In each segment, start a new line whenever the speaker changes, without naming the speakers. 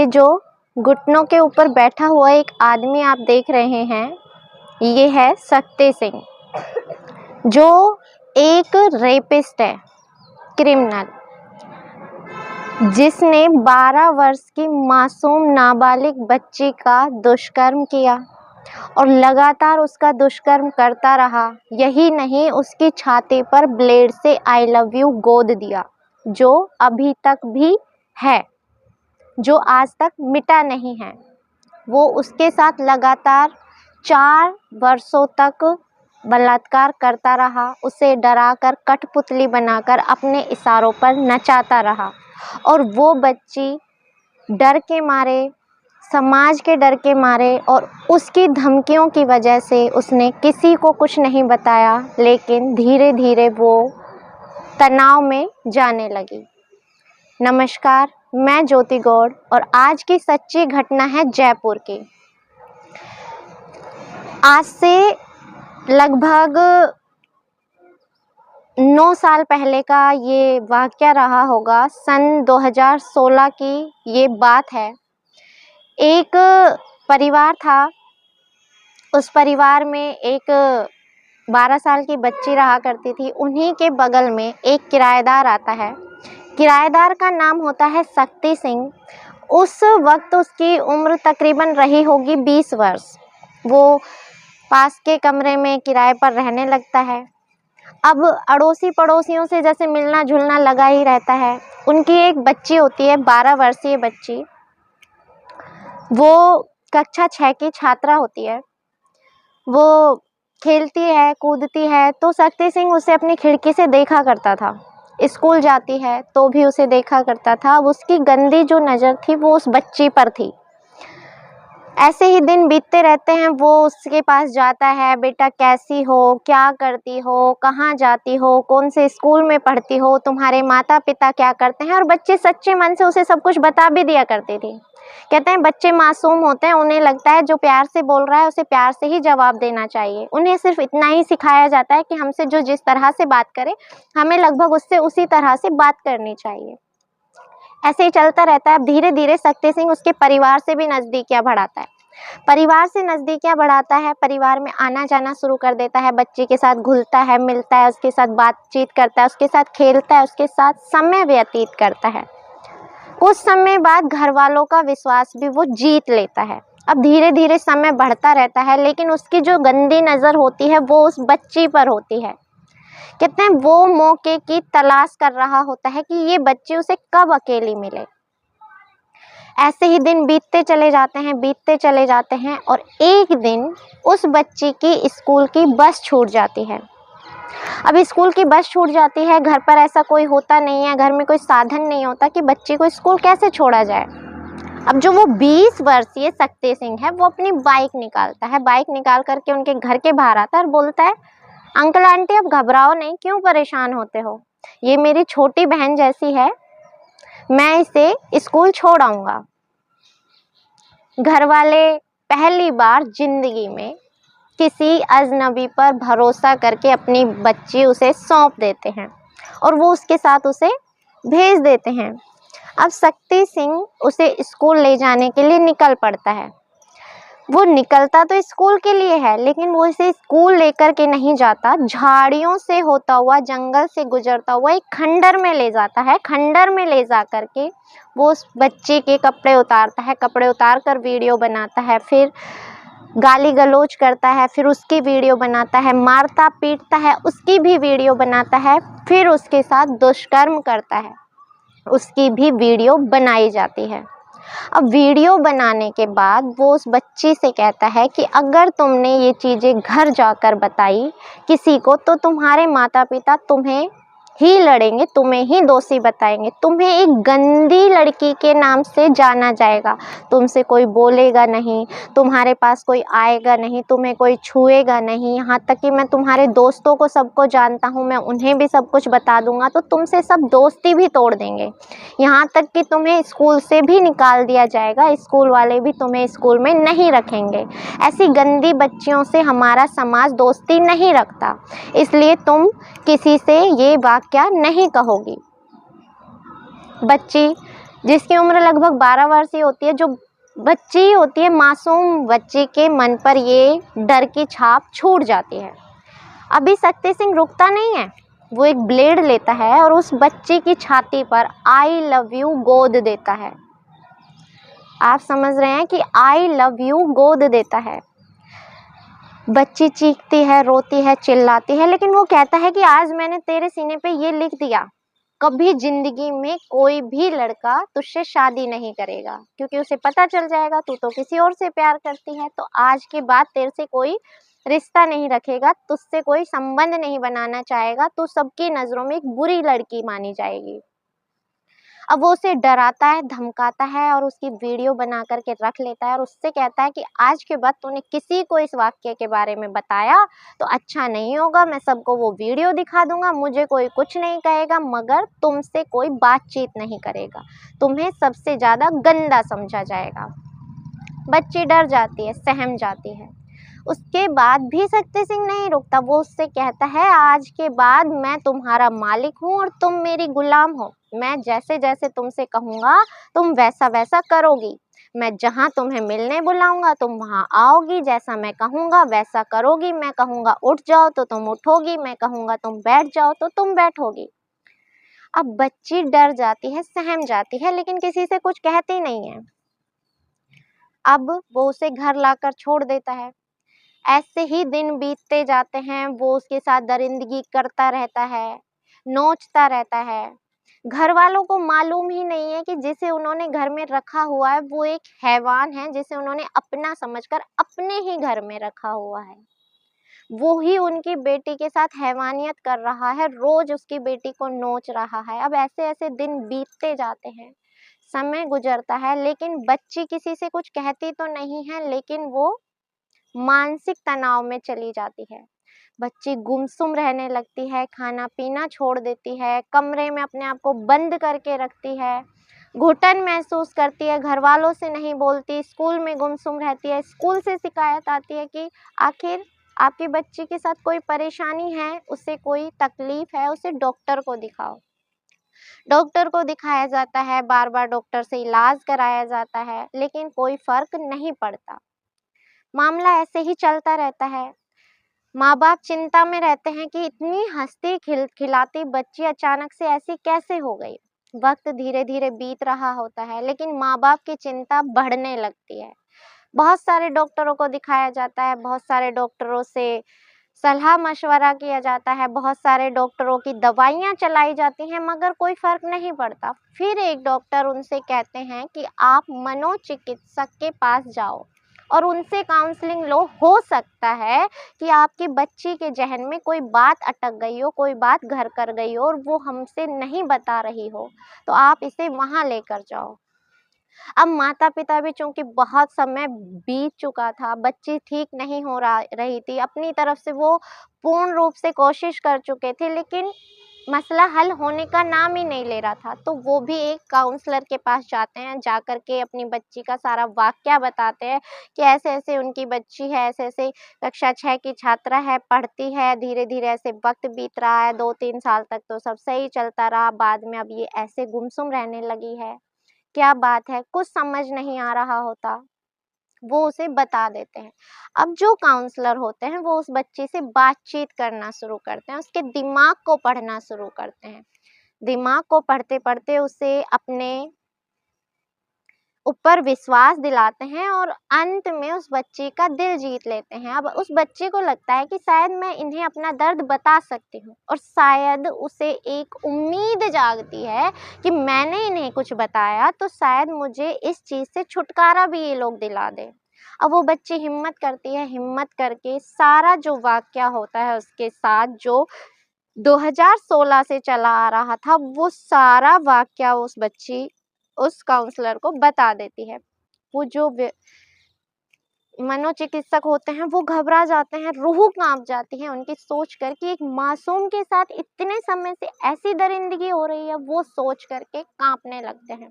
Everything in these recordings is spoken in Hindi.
ये जो घुटनों के ऊपर बैठा हुआ एक आदमी आप देख रहे हैं, ये है शक्ति सिंह, जो एक रेपिस्ट है, क्रिमिनल, जिसने 12 वर्ष की मासूम नाबालिग बच्ची का दुष्कर्म किया और लगातार उसका दुष्कर्म करता रहा। यही नहीं, उसकी छाती पर ब्लेड से आई लव यू गोद दिया, जो अभी तक भी है, जो आज तक मिटा नहीं है। वो उसके साथ लगातार 4 वर्षों तक बलात्कार करता रहा, उसे डराकर कठपुतली बनाकर अपने इशारों पर नचाता रहा और वो बच्ची डर के मारे, समाज के डर के मारे और उसकी धमकियों की वजह से उसने किसी को कुछ नहीं बताया, लेकिन धीरे धीरे वो तनाव में जाने लगी। नमस्कार, मैं ज्योति गौड़ और आज की सच्ची घटना है जयपुर की। आज से लगभग 9 साल पहले का ये वाक़या रहा होगा। सन 2016 की ये बात है। एक परिवार था, उस परिवार में एक 12 साल की बच्ची रहा करती थी। उन्हीं के बगल में एक किराएदार आता है। किराएदार का नाम होता है शक्ति सिंह। उस वक्त उसकी उम्र तकरीबन रही होगी 20 वर्ष। वो पास के कमरे में किराए पर रहने लगता है। अब अड़ोसी पड़ोसियों से जैसे मिलना जुलना लगा ही रहता है। उनकी एक बच्ची होती है, 12 वर्षीय बच्ची। वो कक्षा 6 की छात्रा होती है। वो खेलती है, कूदती है, तो शक्ति सिंह उसे अपनी खिड़की से देखा करता था। स्कूल जाती है तो भी उसे देखा करता था। अब उसकी गंदी जो नज़र थी वो उस बच्ची पर थी। ऐसे ही दिन बीतते रहते हैं। वो उसके पास जाता है, बेटा कैसी हो, क्या करती हो, कहाँ जाती हो, कौन से स्कूल में पढ़ती हो, तुम्हारे माता पिता क्या करते हैं। और बच्चे सच्चे मन से उसे सब कुछ बता भी दिया करती थी। कहते हैं बच्चे मासूम होते हैं, उन्हें लगता है जो प्यार से बोल रहा है उसे प्यार से ही जवाब देना चाहिए। उन्हें सिर्फ इतना ही सिखाया जाता है कि हमसे जो जिस तरह से बात करे, हमें लगभग उससे उसी तरह से बात करनी चाहिए। ऐसे ही चलता रहता है। अब धीरे धीरे शक्ति सिंह उसके परिवार से भी नज़दीकियाँ बढ़ाता है। परिवार से नज़दीकियाँ बढ़ाता है, परिवार में आना जाना शुरू कर देता है। बच्ची के साथ घुलता है, मिलता है, उसके साथ बातचीत करता है, उसके साथ खेलता है, उसके साथ समय व्यतीत करता है। कुछ समय बाद घर वालों का विश्वास भी वो जीत लेता है। अब धीरे धीरे समय बढ़ता रहता है, लेकिन उसकी जो गंदी नज़र होती है वो उस बच्ची पर होती है। कहते हैं वो मौके की तलाश कर रहा होता है कि ये बच्ची उसे कब अकेली मिले। ऐसे ही दिन बीतते चले जाते हैं और एक दिन उस बच्ची की स्कूल की बस छूट जाती है। अब स्कूल की बस छूट जाती है, घर पर ऐसा कोई होता नहीं है, घर में कोई साधन नहीं होता कि बच्ची को स्कूल कैसे छोड़ा जाए। अब जो वो 20 वर्षीय शक्ति सिंह है, वो अपनी बाइक निकालता है। बाइक निकाल करके उनके घर के बाहर आता है और बोलता है, अंकल आंटी अब घबराओ नहीं, क्यों परेशान होते हो, ये मेरी छोटी बहन जैसी है, मैं इसे स्कूल छोड़ आऊँगा। घर वाले पहली बार जिंदगी में किसी अजनबी पर भरोसा करके अपनी बच्ची उसे सौंप देते हैं और वो उसके साथ उसे भेज देते हैं। अब शक्ति सिंह उसे स्कूल ले जाने के लिए निकल पड़ता है। वो निकलता तो स्कूल के लिए है, लेकिन वो इसे स्कूल लेकर के नहीं जाता। झाड़ियों से होता हुआ, जंगल से गुजरता हुआ एक खंडर में ले जाता है। खंडर में ले जा कर के वो उस बच्चे के कपड़े उतारता है, कपड़े उतार कर वीडियो बनाता है, फिर गाली गलौज करता है, फिर उसकी वीडियो बनाता है, मारता पीटता है, उसकी भी वीडियो बनाता है, फिर उसके साथ दुष्कर्म करता है, उसकी भी वीडियो बनाई जाती है। अब वीडियो बनाने के बाद वो उस बच्ची से कहता है कि अगर तुमने ये चीज़ें घर जाकर बताई किसी को तो तुम्हारे माता पिता तुम्हें ही लड़ेंगे, तुम्हें ही दोषी बताएंगे, तुम्हें एक गंदी लड़की के नाम से जाना जाएगा, तुमसे कोई बोलेगा नहीं, तुम्हारे पास कोई आएगा नहीं, तुम्हें कोई छुएगा नहीं, यहाँ तक कि मैं तुम्हारे दोस्तों को सबको जानता हूँ, मैं उन्हें भी सब कुछ बता दूंगा, तो तुमसे सब दोस्ती भी तोड़ देंगे, यहाँ तक कि तुम्हें स्कूल से भी निकाल दिया जाएगा, स्कूल वाले भी तुम्हें स्कूल में नहीं रखेंगे। ऐसी गंदी बच्चियों से हमारा समाज दोस्ती नहीं रखता, इसलिए तुम किसी से ये वाकया नहीं कहोगी। बच्ची जिसकी उम्र लगभग 12 वर्ष की होती है, जो बच्ची होती है, मासूम बच्ची के मन पर ये डर की छाप छूट जाती है। अभी शक्ति सिंह रुकता नहीं है, वो एक ब्लेड लेता है और उस बच्ची की छाती पर आई लव यू गोद देता है। आप समझ रहे हैं कि आई लव यू गोद देता है। बच्ची चीखती है, रोती है, चिल्लाती है, लेकिन वो कहता है कि आज मैंने तेरे सीने पे ये लिख दिया, कभी जिंदगी में कोई भी लड़का तुझसे शादी नहीं करेगा, क्योंकि उसे पता चल जाएगा तू तो किसी और से प्यार करती है, तो आज के बाद तेरे से कोई रिश्ता नहीं रखेगा, तुझसे कोई संबंध नहीं बनाना चाहेगा, तू सबकी नजरों में एक बुरी लड़की मानी जाएगी। अब वो उसे डराता है, धमकाता है और उसकी वीडियो बना करके रख लेता है और उससे कहता है कि आज के बाद तूने किसी को इस वाक्य के बारे में बताया तो अच्छा नहीं होगा, मैं सबको वो वीडियो दिखा दूंगा, मुझे कोई कुछ नहीं कहेगा, मगर तुमसे कोई बातचीत नहीं करेगा, तुम्हें सबसे ज्यादा गंदा समझा जाएगा। बच्ची डर जाती है, सहम जाती है। उसके बाद भी शक्ति सिंह नहीं रुकता, वो उससे कहता है आज के बाद मैं तुम्हारा मालिक हूँ और तुम मेरी गुलाम हो, मैं जैसे जैसे तुमसे कहूँगा तुम वैसा वैसा करोगी, मैं जहाँ तुम्हें मिलने बुलाऊंगा तुम वहाँ आओगी, जैसा मैं कहूँगा वैसा करोगी, मैं कहूँगा उठ जाओ तो तुम उठोगी, मैं कहूँगा तुम बैठ जाओ तो तुम बैठोगी। अब बच्ची डर जाती है, सहम जाती है, लेकिन किसी से कुछ कहती नहीं है। अब वो उसे घर लाकर छोड़ देता है। ऐसे ही दिन बीतते जाते हैं, वो उसके साथ दरिंदगी करता रहता है, नोचता रहता है। घर वालों को मालूम ही नहीं है कि जिसे उन्होंने घर में रखा हुआ है वो एक हैवान है, जिसे उन्होंने अपना समझकर अपने ही घर में रखा हुआ है। वो ही उनकी बेटी के साथ हैवानियत कर रहा है, रोज उसकी बेटी को नोच रहा है। अब ऐसे ऐसे दिन बीतते जाते हैं, समय गुजरता है, लेकिन बच्ची किसी से कुछ कहती तो नहीं है, लेकिन वो मानसिक तनाव में चली जाती है। बच्ची गुमसुम रहने लगती है, खाना पीना छोड़ देती है, कमरे में अपने आप को बंद करके रखती है, घुटन महसूस करती है, घर वालों से नहीं बोलती, स्कूल में गुमसुम रहती है। स्कूल से शिकायत आती है कि आखिर आपकी बच्ची के साथ कोई परेशानी है, उसे कोई तकलीफ है, उसे डॉक्टर को दिखाओ। डॉक्टर को दिखाया जाता है, बार बार डॉक्टर से इलाज कराया जाता है, लेकिन कोई फर्क नहीं पड़ता। मामला ऐसे ही चलता रहता है। माँ बाप चिंता में रहते हैं कि इतनी हंसती खिलाती बच्ची अचानक से ऐसी कैसे हो गई। वक्त धीरे धीरे बीत रहा होता है, लेकिन माँ बाप की चिंता बढ़ने लगती है। बहुत सारे डॉक्टरों को दिखाया जाता है, बहुत सारे डॉक्टरों से सलाह मशवरा किया जाता है, बहुत सारे डॉक्टरों की दवाइयाँ चलाई जाती हैं, मगर कोई फर्क नहीं पड़ता। फिर एक डॉक्टर उनसे कहते हैं कि आप मनोचिकित्सक के पास जाओ और उनसे काउंसलिंग लो, हो सकता है कि आपकी बच्ची के जहन में कोई बात अटक गई हो, कोई बात घर कर गई हो और वो हमसे नहीं बता रही हो, तो आप इसे वहाँ लेकर जाओ। अब माता पिता भी चूंकि बहुत समय बीत चुका था, बच्ची ठीक नहीं हो रही थी, अपनी तरफ से वो पूर्ण रूप से कोशिश कर चुके थे, लेकिन मसला हल होने का नाम ही नहीं ले रहा था। तो वो भी एक काउंसलर के पास जाते हैं, जाकर के अपनी बच्ची का सारा वाकया बताते हैं कि ऐसे ऐसे उनकी बच्ची है, ऐसे ऐसे कक्षा 6 की छात्रा है, पढ़ती है, धीरे धीरे ऐसे वक्त बीत रहा है, 2-3 साल तक तो सब सही चलता रहा, बाद में अब ये ऐसे गुमसुम रहने लगी है, क्या बात है, कुछ समझ नहीं आ रहा होता। वो उसे बता देते हैं। अब जो काउंसलर होते हैं वो उस बच्चे से बातचीत करना शुरू करते हैं, उसके दिमाग को पढ़ना शुरू करते हैं। दिमाग को पढ़ते पढ़ते उसे अपने ऊपर विश्वास दिलाते हैं और अंत में उस बच्चे का दिल जीत लेते हैं। अब उस बच्चे को लगता है कि शायद मैं इन्हें अपना दर्द बता सकती हूँ और शायद उसे एक उम्मीद जागती है कि मैंने इन्हें कुछ बताया तो शायद मुझे इस चीज़ से छुटकारा भी ये लोग दिला दें। अब वो बच्ची हिम्मत करती है, हिम्मत करके सारा जो वाकया होता है उसके साथ, जो 2016 से चला आ रहा था, वो सारा वाकया उस बच्ची उस काउंसलर को बता देती है। वो जो मनोचिकित्सक होते हैं वो घबरा जाते हैं, रूह कांप जाती है उनकी सोचकर कि एक मासूम के साथ इतने समय से ऐसी दरिंदगी हो रही है, वो सोच करके कांपने लगते हैं।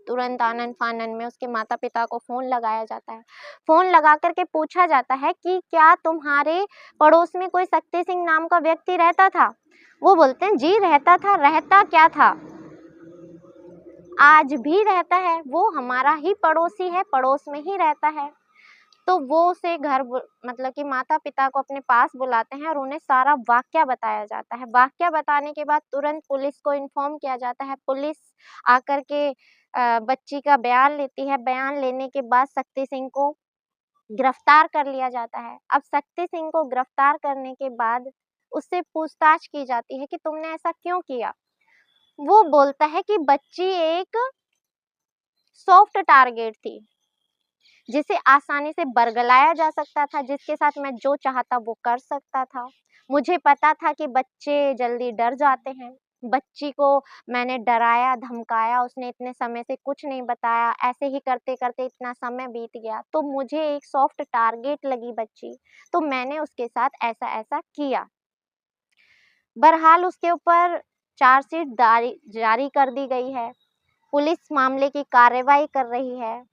तुरंत आनन फानन में उसके माता पिता को फोन लगाया जाता है। फोन लगा करके पूछा जाता है कि क्या तुम्हारे पड़ोस में कोई शक्ति सिंह नाम का व्यक्ति रहता था? वो बोलते हैं जी रहता था। रहता क्या था? आज भी रहता है, वो हमारा ही पड़ोसी है, पड़ोस में ही रहता है। तो वो उसे मतलब कि माता-पिता को अपने पास बुलाते हैं और उन्हें सारा वाक़या बताया जाता है। वाक़या बताने के बाद तुरंत पुलिस को इन्फॉर्म किया जाता है। पुलिस आकर के बच्ची का बयान लेती है। बयान लेने के बाद शक्ति सिंह को गिरफ्तार कर लिया जाता है। अब शक्ति सिंह को गिरफ्तार करने के बाद उससे पूछताछ की जाती है कि तुमने ऐसा क्यों किया? वो बोलता है कि बच्ची एक सॉफ्ट टारगेट थी, जिसे आसानी से बरगलाया जा सकता था, जिसके साथ मैं जो चाहता वो कर सकता था। मुझे पता था कि बच्चे जल्दी डर जाते हैं। बच्ची को मैंने डराया, धमकाया, उसने इतने समय से कुछ नहीं बताया। ऐसे ही करते-करते इतना समय बीत गया, तो मुझे एक सॉफ्ट टारगेट लगी बच्ची, तो मैंने उसके साथ ऐसा-ऐसा किया। बहरहाल उसके ऊपर चार्जशीट जारी कर दी गई है। पुलिस मामले की कार्रवाई कर रही है।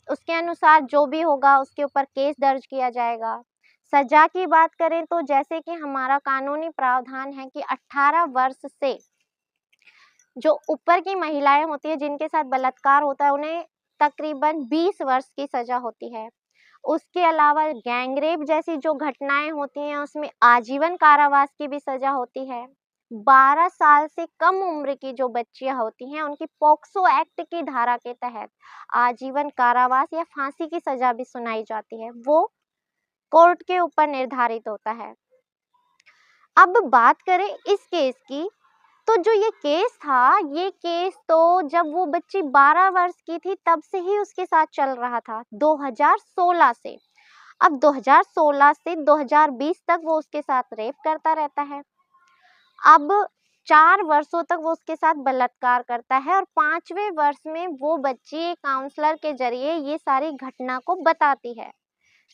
उसके अनुसार जो भी होगा उसके ऊपर केस दर्ज किया जाएगा। सज़ा की बात करें तो जैसे कि हमारा कानूनी प्रावधान है कि 18 वर्ष से जो ऊपर की महिलाएँ होती हैं जिनके साथ बलात्कार होता है उन्हें तकरीबन 20 वर्ष की सज़ा होती है। उसके अलावा गैंगरेप जैसी जो घटनाएँ होती हैं उसमें आजीवन कारावास की भी सज़ा होती है। 12 साल से कम उम्र की जो बच्चियाँ होती हैं उनकी पॉक्सो एक्ट की धारा के तहत आजीवन कारावास या फांसी की सज़ा भी सुनाई जाती है। वो कोर्ट के ऊपर निर्धारित होता है। अब बात करें इस केस की, तो जो ये केस था, ये केस तो जब वो बच्ची 12 वर्ष की थी तब से ही उसके साथ चल रहा था, 2016 से। अब 2016 से 2020 तक वो उसके साथ रेप करता रहता है। अब 4 वर्षों तक वो उसके साथ बलात्कार करता है और 5वें वर्ष में वो बच्ची एक काउंसलर के ज़रिए ये सारी घटना को बताती है।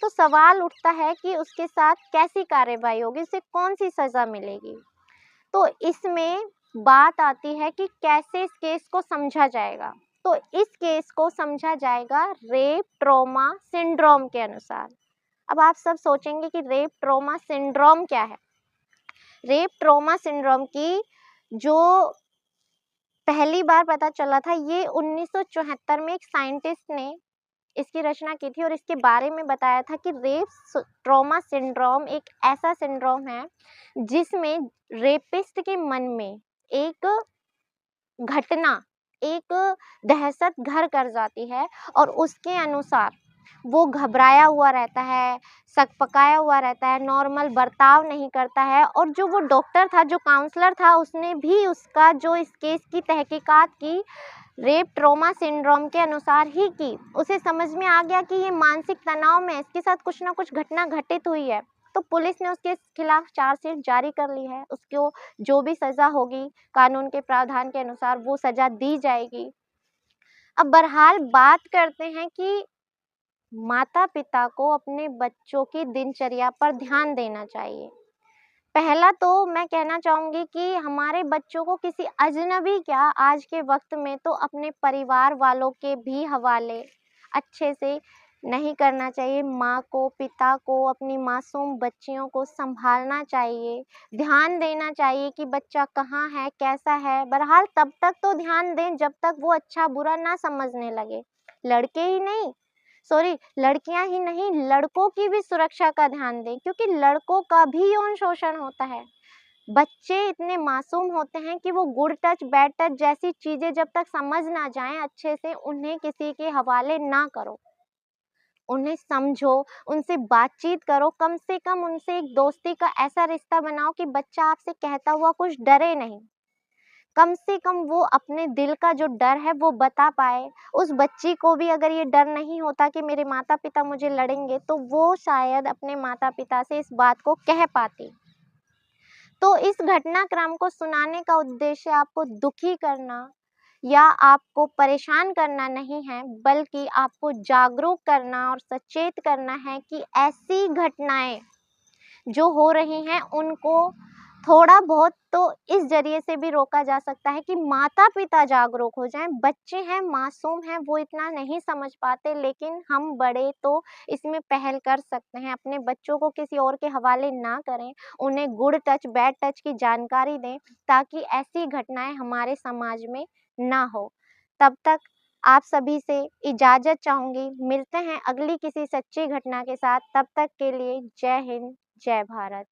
तो सवाल उठता है कि उसके साथ कैसी कार्रवाई होगी, उसे कौन-सी सज़ा मिलेगी? तो इसमें बात आती है कि कैसे इस केस को समझा जाएगा। तो इस केस को समझा जाएगा रेप ट्रॉमा सिंड्रोम के अनुसार। अब आप सब सोचेंगे कि रेप ट्रॉमा सिंड्रोम क्या है? रेप ट्रॉमा सिंड्रोम की जो पहली बार पता चला था ये 1974 में एक साइंटिस्ट ने इसकी रचना की थी और इसके बारे में बताया था कि ट्रॉमा सिंड्रोम एक ऐसा सिंड्रोम है जिसमें रेपिस्ट के मन में एक घटना, एक दहशत घर कर जाती है और उसके अनुसार वो घबराया हुआ रहता है, सकपकाया हुआ रहता है, नॉर्मल बर्ताव नहीं करता है और जो वो डॉक्टर था, जो काउंसलर था, उसने भी उसका जो इस केस की तहकीकात की, रेप ट्रॉमा सिंड्रोम के अनुसार ही की। उसे समझ में आ गया कि ये मानसिक तनाव में इसके साथ कुछ न कुछ घटना घटित हुई है। तो पुलिस ने उसके खिलाफ चार्जशीट जारी कर ली है। उसको जो भी सज़ा होगी कानून के प्रावधान के अनुसार वो सज़ा दी जाएगी। अब बहरहाल बात करते हैं कि माता-पिता को अपने बच्चों की दिनचर्या पर ध्यान देना चाहिए। पहला तो मैं कहना चाहूँगी कि हमारे बच्चों को किसी अजनबी क्या आज के वक़्त में तो अपने परिवार वालों के भी हवाले अच्छे से नहीं करना चाहिए। माँ को, पिता को, अपनी मासूम बच्चियों को सँभालना चाहिए, ध्यान देना चाहिए कि बच्चा कहाँ है, कैसा है। बहरहाल तब तक तो ध्यान दें जब तक वो अच्छा-बुरा ना समझने लगे। लड़के ही नहीं लड़कियाँ ही नहीं, लड़कों की भी सुरक्षा का ध्यान दें क्योंकि लड़कों का भी यौन शोषण होता है। बच्चे इतने मासूम होते हैं कि वो गुड टच, बैड टच जैसी चीज़ें जब तक समझ ना जाएँ अच्छे से, उन्हें किसी के हवाले ना करो। उन्हें समझो, उनसे बातचीत करो, कम से कम उनसे एक दोस्ती का ऐसा रिश्ता बनाओ कि बच्चा आपसे कहता हुआ कुछ डरे नहीं। कम से कम वो अपने दिल का जो डर है वो बता पाए। उस बच्ची को भी अगर ये डर नहीं होता कि मेरे माता-पिता मुझे लड़ेंगे, तो वो शायद अपने माता-पिता से इस बात को कह पाती। तो इस घटनाक्रम को सुनाने का उद्देश्य आपको दुखी करना या आपको परेशान करना नहीं है, बल्कि आपको जागरूक करना और सचेत करना है कि ऐसी घटनाएँ जो हो रही हैं उनको थोड़ा बहुत तो इस ज़रिए से भी रोका जा सकता है कि माता-पिता जागरूक हो जाएँ। बच्चे हैं, मासूम हैं, वो इतना नहीं समझ पाते लेकिन हम बड़े तो इसमें पहल कर सकते हैं। अपने बच्चों को किसी और के हवाले ना करें, उन्हें गुड टच, बैड टच की जानकारी दें ताकि ऐसी घटनाएँ हमारे समाज में ना हो। तब तक आप सभी से इजाज़त चाहूँगी। मिलते हैं अगली किसी सच्ची घटना के साथ। तब तक के लिए जय हिंद, जय भारत।